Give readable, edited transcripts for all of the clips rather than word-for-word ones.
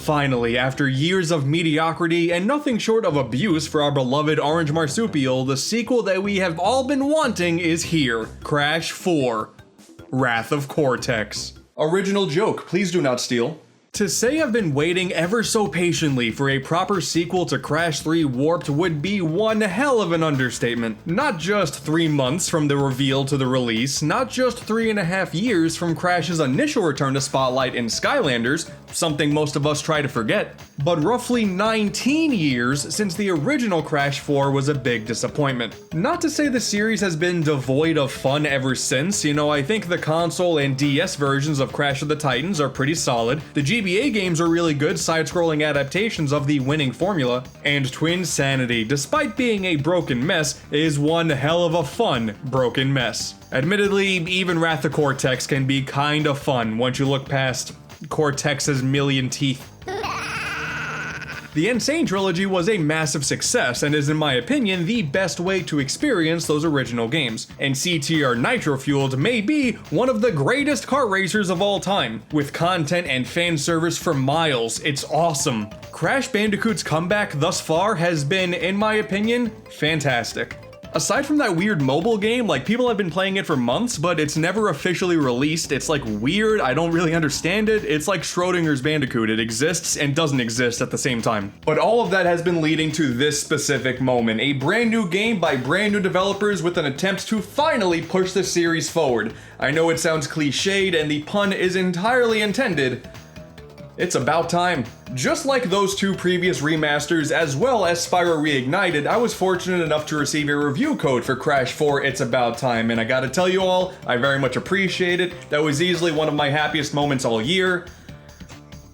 Finally, after years of mediocrity and nothing short of abuse for our beloved orange marsupial, the sequel that we have all been wanting is here. Crash 4. Wrath of Cortex. Original joke, please do not steal. To say I've been waiting ever so patiently for a proper sequel to Crash 3 Warped would be one hell of an understatement. Not just 3 months from the reveal to the release, not just 3.5 years from Crash's initial return to Spotlight in Skylanders, something most of us try to forget, but roughly 19 years since the original Crash 4 was a big disappointment. Not to say the series has been devoid of fun ever since, I think the console and DS versions of Crash of the Titans are pretty solid, the GBA games are really good side-scrolling adaptations of the winning formula, and Twinsanity, despite being a broken mess, is one hell of a fun broken mess. Admittedly, even Wrath of Cortex can be kinda fun once you look past Cortex's million teeth. The Insane Trilogy was a massive success and is, in my opinion, the best way to experience those original games. And CTR Nitro Fueled may be one of the greatest kart racers of all time. With content and fan service for miles, it's awesome. Crash Bandicoot's comeback thus far has been, in my opinion, fantastic. Aside from that weird mobile game, people have been playing it for months, but it's never officially released. It's weird, I don't really understand it. It's like Schrodinger's Bandicoot, it exists and doesn't exist at the same time. But all of that has been leading to this specific moment, a brand new game by brand new developers with an attempt to finally push the series forward. I know it sounds cliched and the pun is entirely intended. It's about time. Just like those 2 previous remasters as well as Spyro Reignited, I was fortunate enough to receive a review code for Crash 4 It's About Time, and I gotta tell you all, I very much appreciate it. That was easily one of my happiest moments all year.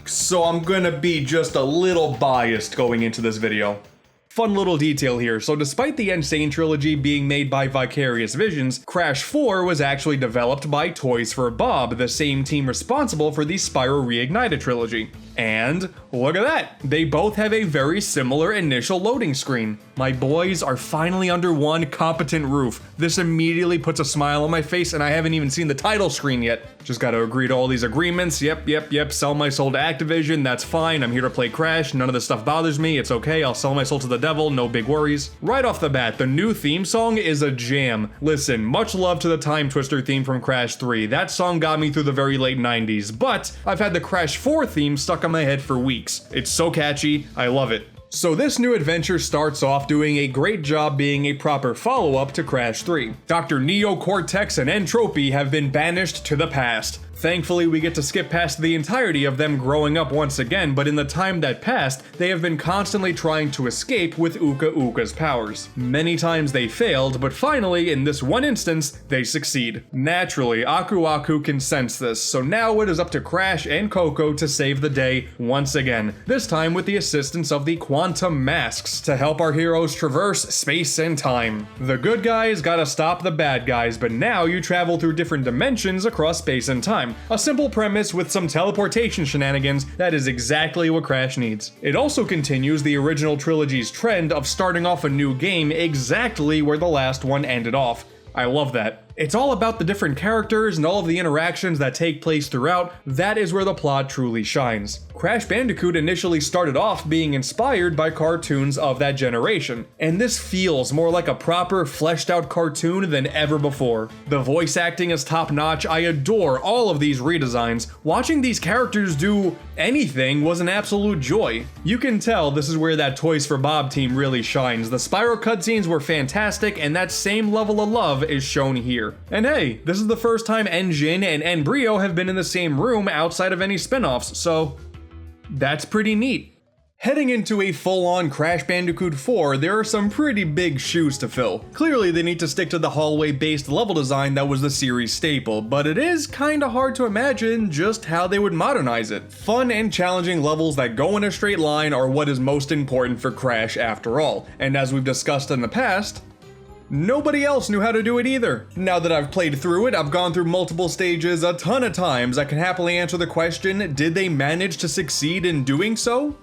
So I'm gonna be just a little biased going into this video. Fun little detail here, so despite the Insane Trilogy being made by Vicarious Visions, Crash 4 was actually developed by Toys for Bob, the same team responsible for the Spyro Reignited trilogy. And look at that, they both have a very similar initial loading screen. My boys are finally under one competent roof. This immediately puts a smile on my face and I haven't even seen the title screen yet. Just gotta agree to all these agreements, yep, sell my soul to Activision, that's fine, I'm here to play Crash, none of this stuff bothers me, it's okay, I'll sell my soul to the devil, no big worries. Right off the bat, the new theme song is a jam. Listen, much love to the Time Twister theme from Crash 3, that song got me through the very late 90s, but I've had the Crash 4 theme stuck on my head for weeks. It's so catchy, I love it. So this new adventure starts off doing a great job being a proper follow-up to Crash 3. Dr. Neo, Cortex, and Entropy have been banished to the past. Thankfully, we get to skip past the entirety of them growing up once again, but in the time that passed, they have been constantly trying to escape with Uka Uka's powers. Many times they failed, but finally, in this one instance, they succeed. Naturally, Aku Aku can sense this, so now it is up to Crash and Coco to save the day once again, this time with the assistance of the Quantum Masks to help our heroes traverse space and time. The good guys gotta stop the bad guys, but now you travel through different dimensions across space and time. A simple premise with some teleportation shenanigans that is exactly what Crash needs. It also continues the original trilogy's trend of starting off a new game exactly where the last one ended off. I love that. It's all about the different characters and all of the interactions that take place throughout. That is where the plot truly shines. Crash Bandicoot initially started off being inspired by cartoons of that generation, and this feels more like a proper fleshed out cartoon than ever before. The voice acting is top notch. I adore all of these redesigns. Watching these characters do anything was an absolute joy. You can tell this is where that Toys for Bob team really shines. The Spyro cutscenes were fantastic, and that same level of love is shown here. And hey, this is the first time N. Gin and N. Brio have been in the same room outside of any spin-offs, so that's pretty neat. Heading into a full-on Crash Bandicoot 4, there are some pretty big shoes to fill. Clearly they need to stick to the hallway-based level design that was the series staple, but it is kinda hard to imagine just how they would modernize it. Fun and challenging levels that go in a straight line are what is most important for Crash after all, and as we've discussed in the past, nobody else knew how to do it either. Now that I've played through it, I've gone through multiple stages a ton of times, I can happily answer the question, did they manage to succeed in doing so?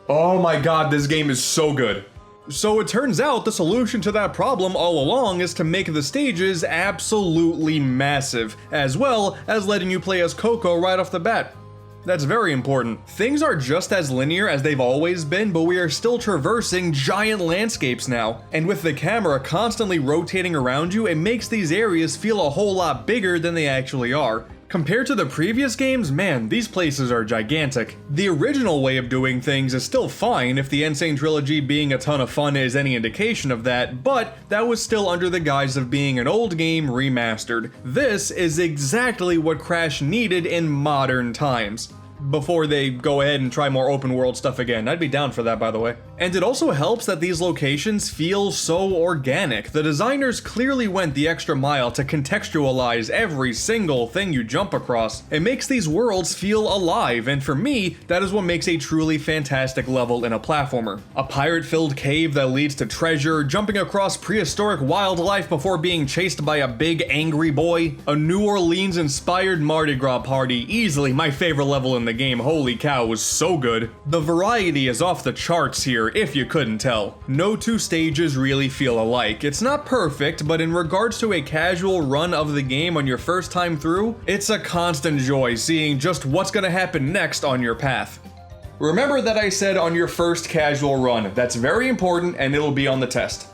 Oh my god, this game is so good. So it turns out the solution to that problem all along is to make the stages absolutely massive, as well as letting you play as Coco right off the bat. That's very important. Things are just as linear as they've always been, but we are still traversing giant landscapes now. And with the camera constantly rotating around you, it makes these areas feel a whole lot bigger than they actually are. Compared to the previous games, man, these places are gigantic. The original way of doing things is still fine, if the Insane Trilogy being a ton of fun is any indication of that, but that was still under the guise of being an old game remastered. This is exactly what Crash needed in modern times. Before they go ahead and try more open world stuff again. I'd be down for that, by the way. And it also helps that these locations feel so organic. The designers clearly went the extra mile to contextualize every single thing you jump across. It makes these worlds feel alive, and for me, that is what makes a truly fantastic level in a platformer. A pirate-filled cave that leads to treasure, jumping across prehistoric wildlife before being chased by a big angry boy, a New Orleans-inspired Mardi Gras party, easily my favorite level in the game. Holy cow, was so good. The variety is off the charts here, if you couldn't tell. No two stages really feel alike. It's not perfect, but in regards to a casual run of the game on your first time through, it's a constant joy seeing just what's gonna happen next on your path. Remember that I said on your first casual run. That's very important, and it'll be on the test.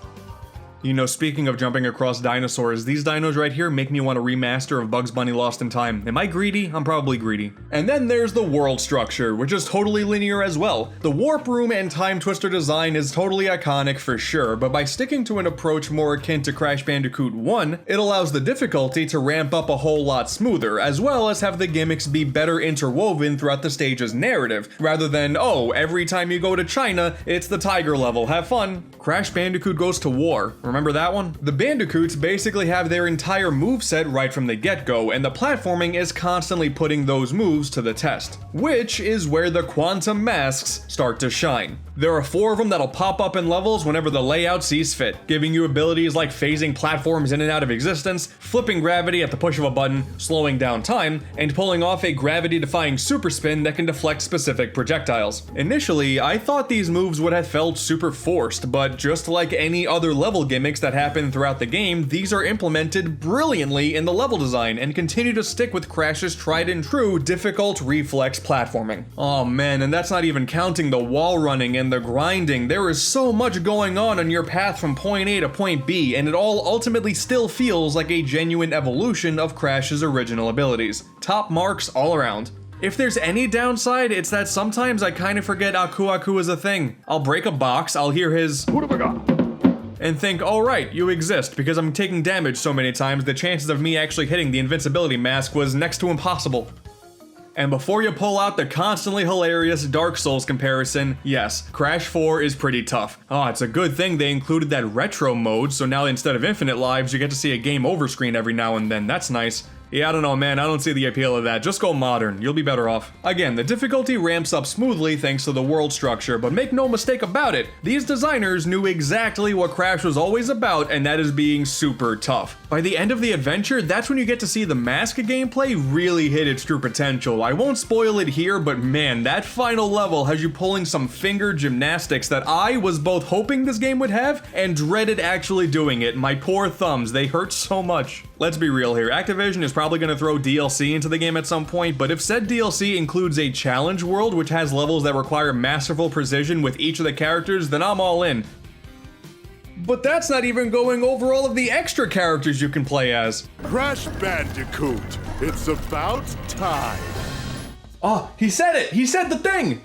You know, speaking of jumping across dinosaurs, these dinos right here make me want a remaster of Bugs Bunny Lost in Time. Am I greedy? I'm probably greedy. And then there's the world structure, which is totally linear as well. The warp room and time twister design is totally iconic for sure, but by sticking to an approach more akin to Crash Bandicoot 1, it allows the difficulty to ramp up a whole lot smoother, as well as have the gimmicks be better interwoven throughout the stage's narrative, rather than, oh, every time you go to China, it's the tiger level, have fun. Crash Bandicoot goes to war. Remember that one? The Bandicoots basically have their entire moveset right from the get-go, and the platforming is constantly putting those moves to the test, which is where the quantum masks start to shine. There are 4 of them that'll pop up in levels whenever the layout sees fit, giving you abilities like phasing platforms in and out of existence, flipping gravity at the push of a button, slowing down time, and pulling off a gravity-defying super spin that can deflect specific projectiles. Initially, I thought these moves would have felt super forced, but just like any other level gimmicks that happen throughout the game, these are implemented brilliantly in the level design and continue to stick with Crash's tried and true difficult reflex platforming. Oh man, and that's not even counting the wall running and the grinding. There is so much going on your path from point A to point B, and it all ultimately still feels like a genuine evolution of Crash's original abilities. Top marks all around. If there's any downside, it's that sometimes I kind of forget Aku Aku is a thing. I'll break a box, I'll hear his "What have I got?" and think, oh right, you exist, because I'm taking damage so many times, the chances of me actually hitting the invincibility mask was next to impossible. And before you pull out the constantly hilarious Dark Souls comparison, yes, Crash 4 is pretty tough. Oh, it's a good thing they included that retro mode, so now instead of infinite lives, you get to see a game over screen every now and then. That's nice. Yeah, I don't know, man, I don't see the appeal of that. Just go modern, you'll be better off. Again, the difficulty ramps up smoothly thanks to the world structure, but make no mistake about it, these designers knew exactly what Crash was always about, and that is being super tough. By the end of the adventure, that's when you get to see the mask gameplay really hit its true potential. I won't spoil it here, but man, that final level has you pulling some finger gymnastics that I was both hoping this game would have and dreaded actually doing it. My poor thumbs, they hurt so much. Let's be real here, Activision is probably going to throw DLC into the game at some point, but if said DLC includes a challenge world which has levels that require masterful precision with each of the characters, then I'm all in. But that's not even going over all of the extra characters you can play as. Crash Bandicoot, it's about time. Oh, he said it! He said the thing!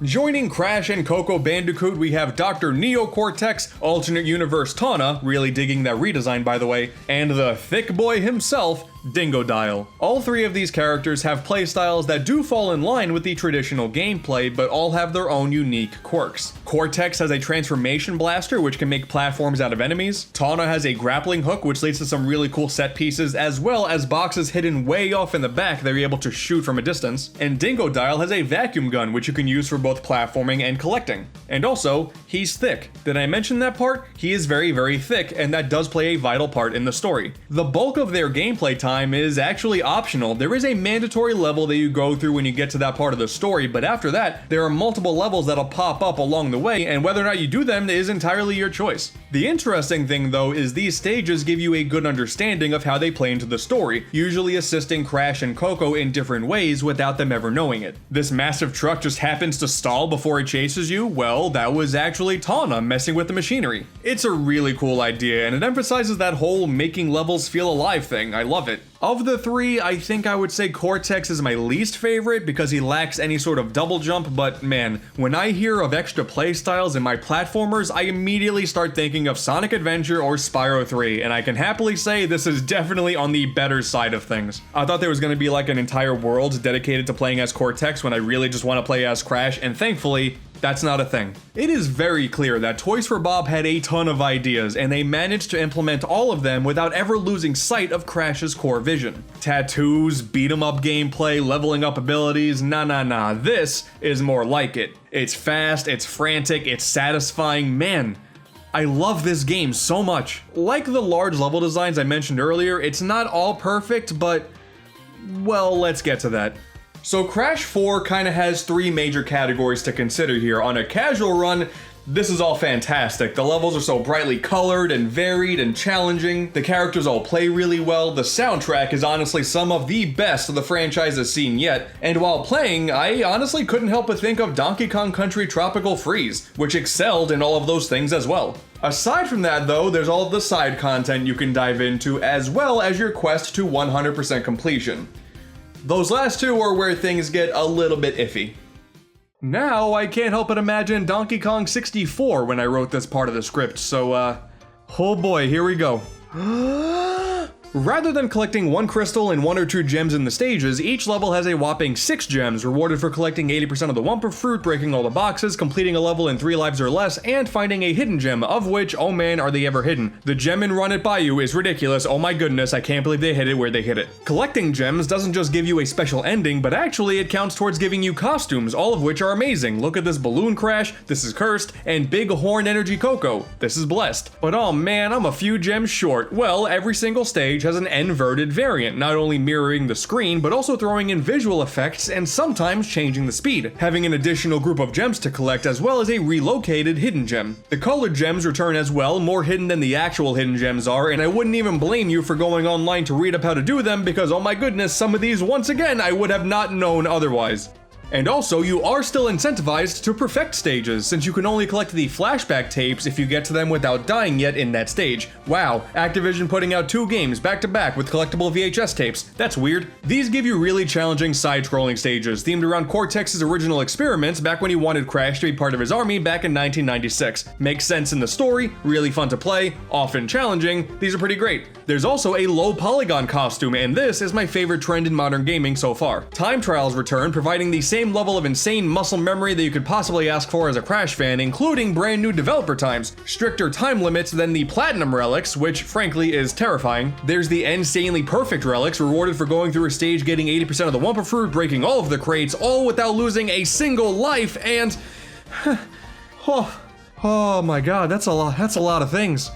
Joining Crash and Coco Bandicoot, we have Dr. Neo-Cortex, Alternate Universe Tawna, really digging that redesign by the way, and the thick boy himself, Dingodile. All 3 of these characters have playstyles that do fall in line with the traditional gameplay, but all have their own unique quirks. Cortex has a transformation blaster, which can make platforms out of enemies. Tawna has a grappling hook, which leads to some really cool set pieces, as well as boxes hidden way off in the back that you're able to shoot from a distance. And Dingodile has a vacuum gun, which you can use for both platforming and collecting. And also, he's thick. Did I mention that part? He is very, very thick, and that does play a vital part in the story. The bulk of their gameplay time time is actually optional. There is a mandatory level that you go through when you get to that part of the story, but after that, there are multiple levels that'll pop up along the way, and whether or not you do them is entirely your choice. The interesting thing though is these stages give you a good understanding of how they play into the story, usually assisting Crash and Coco in different ways without them ever knowing it. This massive truck just happens to stall before it chases you? Well, that was actually Tawna messing with the machinery. It's a really cool idea, and it emphasizes that whole making levels feel alive thing. I love it. Of the three, I think I would say Cortex is my least favorite because he lacks any sort of double jump, but man, when I hear of extra playstyles in my platformers, I immediately start thinking of Sonic Adventure or Spyro 3, and I can happily say this is definitely on the better side of things. I thought there was going to be like an entire world dedicated to playing as Cortex when I really just want to play as Crash, and thankfully, that's not a thing. It is very clear that Toys for Bob had a ton of ideas, and they managed to implement all of them without ever losing sight of Crash's core vision. Tattoos, beat-em-up gameplay, leveling up abilities, nah. This is more like it. It's fast, it's frantic, it's satisfying, man. I love this game so much. Like the large level designs I mentioned earlier, it's not all perfect, but, well, let's get to that. So Crash 4 kinda has three major categories to consider here. On a casual run, this is all fantastic. The levels are so brightly colored and varied and challenging. The characters all play really well. The soundtrack is honestly some of the best the franchise has seen yet. And while playing, I honestly couldn't help but think of Donkey Kong Country Tropical Freeze, which excelled in all of those things as well. Aside from that though, there's all of the side content you can dive into as well as your quest to 100% completion. Those last two are where things get a little bit iffy. Now, I can't help but imagine Donkey Kong 64 when I wrote this part of the script, so oh boy, here we go. Rather than collecting one crystal and one or two gems in the stages, each level has a whopping 6 gems, rewarded for collecting 80% of the Wumpa Fruit, breaking all the boxes, completing a level in 3 lives or less, and finding a hidden gem, of which, oh man, are they ever hidden. The gem in Run It By You is ridiculous, oh my goodness, I can't believe they hit it where they hit it. Collecting gems doesn't just give you a special ending, but actually it counts towards giving you costumes, all of which are amazing. Look at this Balloon Crash, this is Cursed, and Big Horn Energy Coco, this is Blessed. But oh man, I'm a few gems short. Well, every single stage has an inverted variant, not only mirroring the screen, but also throwing in visual effects and sometimes changing the speed, having an additional group of gems to collect as well as a relocated hidden gem. The colored gems return as well, more hidden than the actual hidden gems are, and I wouldn't even blame you for going online to read up how to do them because oh my goodness, some of these once again I would have not known otherwise. And also, you are still incentivized to perfect stages, since you can only collect the flashback tapes if you get to them without dying yet in that stage. Wow, Activision putting out 2 games back to back with collectible VHS tapes. That's weird. These give you really challenging side-scrolling stages, themed around Cortex's original experiments back when he wanted Crash to be part of his army back in 1996. Makes sense in the story, really fun to play, often challenging, these are pretty great. There's also a low polygon costume, and this is my favorite trend in modern gaming so far. Time trials return, providing the same level of insane muscle memory that you could possibly ask for as a Crash fan, including brand new developer times, stricter time limits than the Platinum Relics, which frankly is terrifying. There's the insanely perfect relics, rewarded for going through a stage getting 80% of the Wumpa Fruit, breaking all of the crates, all without losing a single life, and oh my god, that's a lot of things.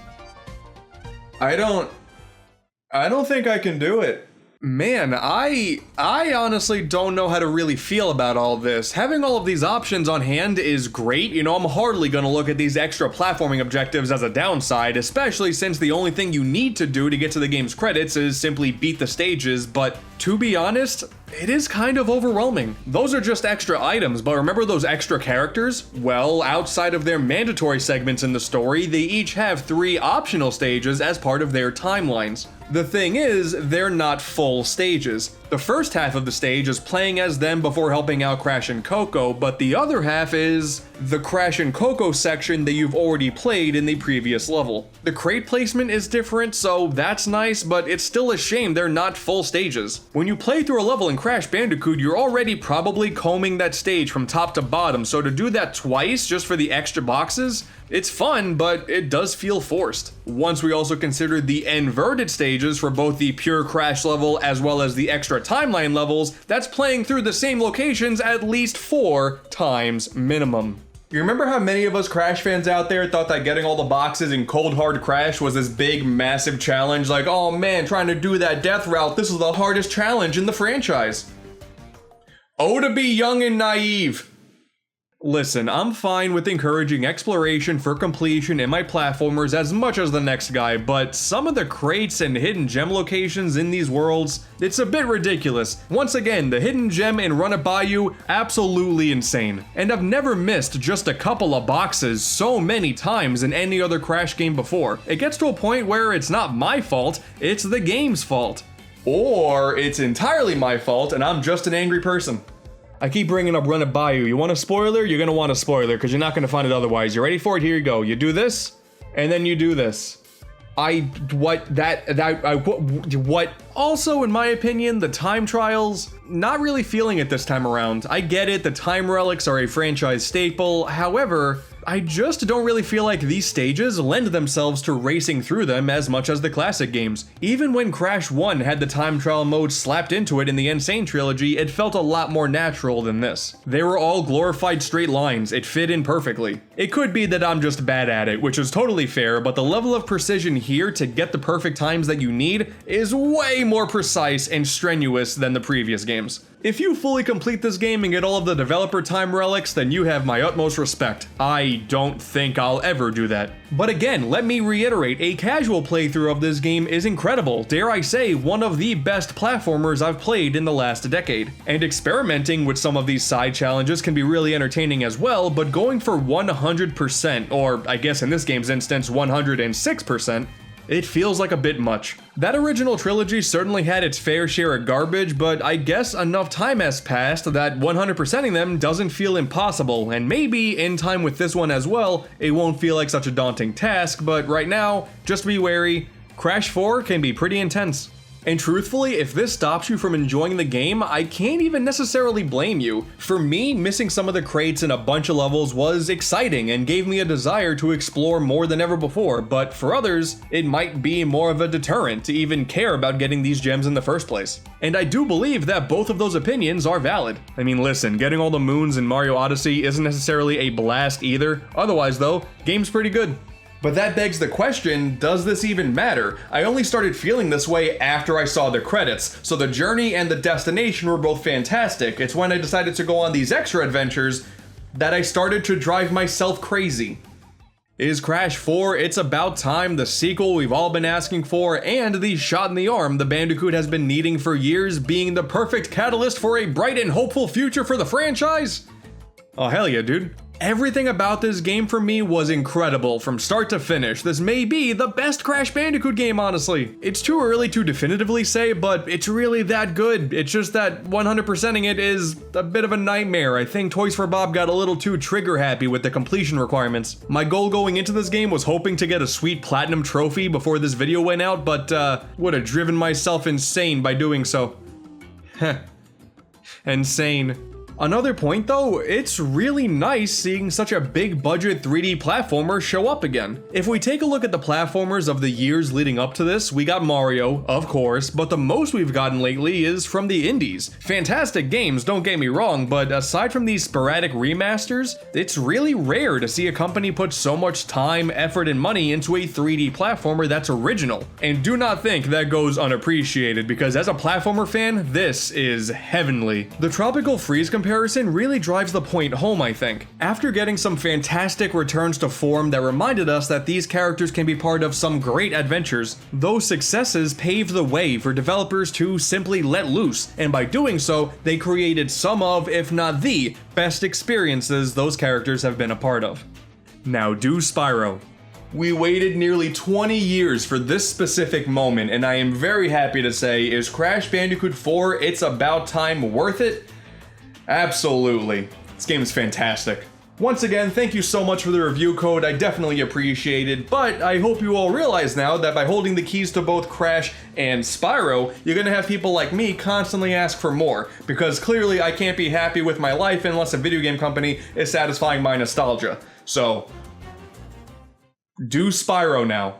I don't think I can do it. Man, I honestly don't know how to really feel about all this. Having all of these options on hand is great. You know, I'm hardly gonna look at these extra platforming objectives as a downside, especially since the only thing you need to do to get to the game's credits is simply beat the stages, but to be honest, it is kind of overwhelming. Those are just extra items, but remember those extra characters? Well, outside of their mandatory segments in the story, they each have 3 optional stages as part of their timelines. The thing is, they're not full stages. The first half of the stage is playing as them before helping out Crash and Coco, but the other half is the Crash and Coco section that you've already played in the previous level. The crate placement is different, so that's nice, but it's still a shame they're not full stages. When you play through a level in Crash Bandicoot, you're already probably combing that stage from top to bottom, so to do that twice just for the extra boxes, it's fun, but it does feel forced. Once we also consider the inverted stages for both the pure Crash level as well as the extra timeline levels, that's playing through the same locations at least 4 times minimum. You remember how many of us Crash fans out there thought that getting all the boxes in Cold Hard Crash was this big, massive challenge? Like, oh man, trying to do that death route, this is the hardest challenge in the franchise. Oh, to be young and naive. Listen, I'm fine with encouraging exploration for completion in my platformers as much as the next guy, but some of the crates and hidden gem locations in these worlds, it's a bit ridiculous. Once again, the hidden gem in Run It By You, absolutely insane. And I've never missed just a couple of boxes so many times in any other Crash game before. It gets to a point where it's not my fault, it's the game's fault. Or it's entirely my fault and I'm just an angry person. I keep bringing up Run It By You. You want a spoiler? You're gonna want a spoiler because you're not gonna find it otherwise. You ready for it? Here you go. You do this, and then you do this. What? Also, in my opinion, the time trials, not really feeling it this time around. I get it, the time relics are a franchise staple. However, I just don't really feel like these stages lend themselves to racing through them as much as the classic games. Even when Crash 1 had the time trial mode slapped into it in the Insane trilogy, it felt a lot more natural than this. They were all glorified straight lines, it fit in perfectly. It could be that I'm just bad at it, which is totally fair, but the level of precision here to get the perfect times that you need is way more precise and strenuous than the previous games. If you fully complete this game and get all of the developer time relics, then you have my utmost respect. I don't think I'll ever do that. But again, let me reiterate, a casual playthrough of this game is incredible. Dare I say, one of the best platformers I've played in the last decade. And experimenting with some of these side challenges can be really entertaining as well, but going for 100%, or I guess in this game's instance, 106%, it feels like a bit much. That original trilogy certainly had its fair share of garbage, but I guess enough time has passed that 100%ing them doesn't feel impossible, and maybe in time with this one as well, it won't feel like such a daunting task, but right now, just be wary, Crash 4 can be pretty intense. And truthfully, if this stops you from enjoying the game, I can't even necessarily blame you. For me, missing some of the crates in a bunch of levels was exciting and gave me a desire to explore more than ever before, but for others, it might be more of a deterrent to even care about getting these gems in the first place. And I do believe that both of those opinions are valid. I mean, listen, getting all the moons in Mario Odyssey isn't necessarily a blast either. Otherwise though, game's pretty good. But that begs the question, does this even matter? I only started feeling this way after I saw the credits, so the journey and the destination were both fantastic. It's when I decided to go on these extra adventures that I started to drive myself crazy. Is Crash 4 It's About Time the sequel we've all been asking for, and the shot in the arm the Bandicoot has been needing for years, being the perfect catalyst for a bright and hopeful future for the franchise? Oh hell yeah, dude. Everything about this game for me was incredible from start to finish. This may be the best Crash Bandicoot game, honestly. It's too early to definitively say, but it's really that good. It's just that 100%ing it is a bit of a nightmare. I think Toys for Bob got a little too trigger happy with the completion requirements. My goal going into this game was hoping to get a sweet platinum trophy before this video went out, but would have driven myself insane by doing so. Heh. Insane. Another point though, it's really nice seeing such a big budget 3D platformer show up again. If we take a look at the platformers of the years leading up to this, we got Mario, of course, but the most we've gotten lately is from the indies. Fantastic games, don't get me wrong, but aside from these sporadic remasters, it's really rare to see a company put so much time, effort, and money into a 3D platformer that's original. And do not think that goes unappreciated, because as a platformer fan, this is heavenly. The Tropical Freeze comparison really drives the point home, I think. After getting some fantastic returns to form that reminded us that these characters can be part of some great adventures, those successes paved the way for developers to simply let loose, and by doing so, they created some of, if not the, best experiences those characters have been a part of. Now do Spyro. We waited nearly 20 years for this specific moment, and I am very happy to say, is Crash Bandicoot 4 It's About Time worth it? Absolutely. This game is fantastic. Once again, thank you so much for the review code, I definitely appreciate it, but I hope you all realize now that by holding the keys to both Crash and Spyro, you're gonna have people like me constantly ask for more, because clearly I can't be happy with my life unless a video game company is satisfying my nostalgia. So, do Spyro now.